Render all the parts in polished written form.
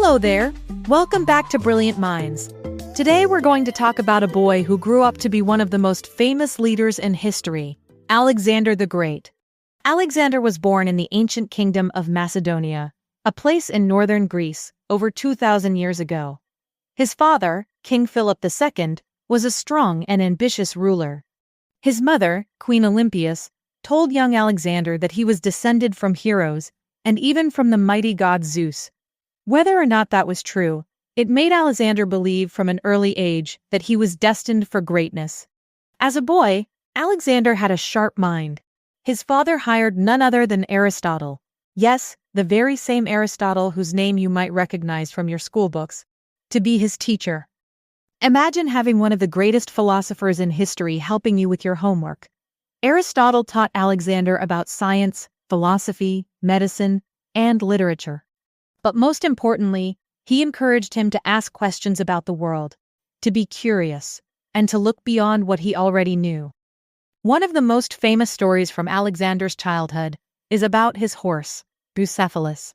Hello there! Welcome back to Brilliant Minds. Today we're going to talk about a boy who grew up to be one of the most famous leaders in history, Alexander the Great. Alexander was born in the ancient kingdom of Macedonia, a place in northern Greece, over 2,000 years ago. His father, King Philip II, was a strong and ambitious ruler. His mother, Queen Olympias, told young Alexander that he was descended from heroes and even from the mighty god Zeus. Whether or not that was true, it made Alexander believe from an early age that he was destined for greatness. As a boy, Alexander had a sharp mind. His father hired none other than Aristotle. Yes, the very same Aristotle whose name you might recognize from your school books, to be his teacher. Imagine having one of the greatest philosophers in history helping you with your homework. Aristotle taught Alexander about science, philosophy, medicine, and literature. But most importantly, he encouraged him to ask questions about the world, to be curious, and to look beyond what he already knew. One of the most famous stories from Alexander's childhood is about his horse, Bucephalus.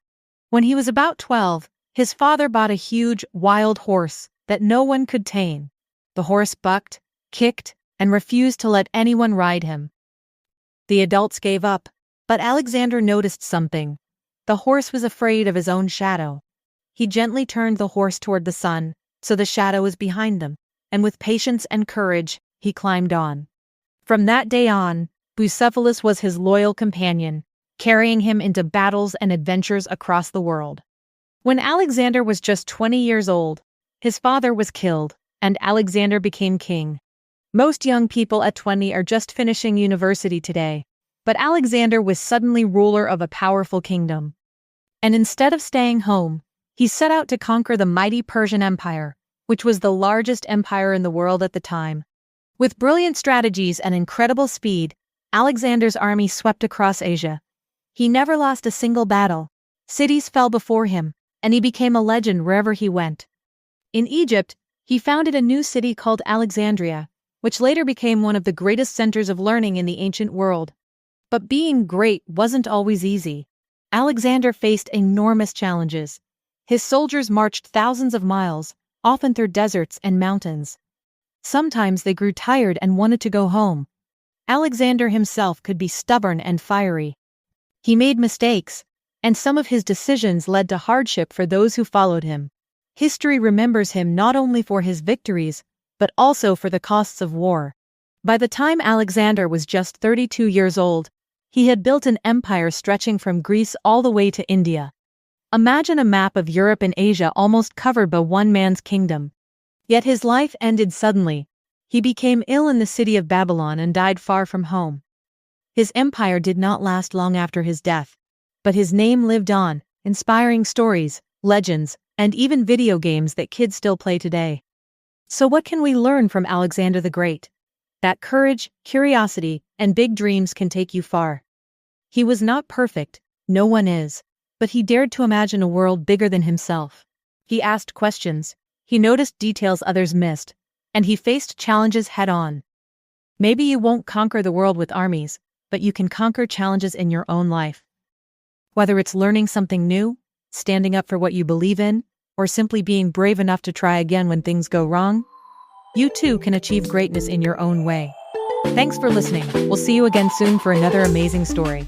When he was about 12, his father bought a huge, wild horse that no one could tame. The horse bucked, kicked, and refused to let anyone ride him. The adults gave up, but Alexander noticed something. The horse was afraid of his own shadow. He gently turned the horse toward the sun, so the shadow was behind them, and with patience and courage, he climbed on. From that day on, Bucephalus was his loyal companion, carrying him into battles and adventures across the world. When Alexander was just 20 years old, his father was killed, and Alexander became king. Most young people at 20 are just finishing university today, but Alexander was suddenly ruler of a powerful kingdom. And instead of staying home, he set out to conquer the mighty Persian Empire, which was the largest empire in the world at the time. With brilliant strategies and incredible speed, Alexander's army swept across Asia. He never lost a single battle. Cities fell before him, and he became a legend wherever he went. In Egypt, he founded a new city called Alexandria, which later became one of the greatest centers of learning in the ancient world. But being great wasn't always easy. Alexander faced enormous challenges. His soldiers marched thousands of miles, often through deserts and mountains. Sometimes they grew tired and wanted to go home. Alexander himself could be stubborn and fiery. He made mistakes, and some of his decisions led to hardship for those who followed him. History remembers him not only for his victories, but also for the costs of war. By the time Alexander was just 32 years old, he had built an empire stretching from Greece all the way to India. Imagine a map of Europe and Asia almost covered by one man's kingdom. Yet his life ended suddenly. He became ill in the city of Babylon and died far from home. His empire did not last long after his death, but his name lived on, inspiring stories, legends, and even video games that kids still play today. So what can we learn from Alexander the Great? That courage, curiosity, and big dreams can take you far. He was not perfect, no one is, but he dared to imagine a world bigger than himself. He asked questions, he noticed details others missed, and he faced challenges head-on. Maybe you won't conquer the world with armies, but you can conquer challenges in your own life. Whether it's learning something new, standing up for what you believe in, or simply being brave enough to try again when things go wrong, you too can achieve greatness in your own way. Thanks for listening. We'll see you again soon for another amazing story.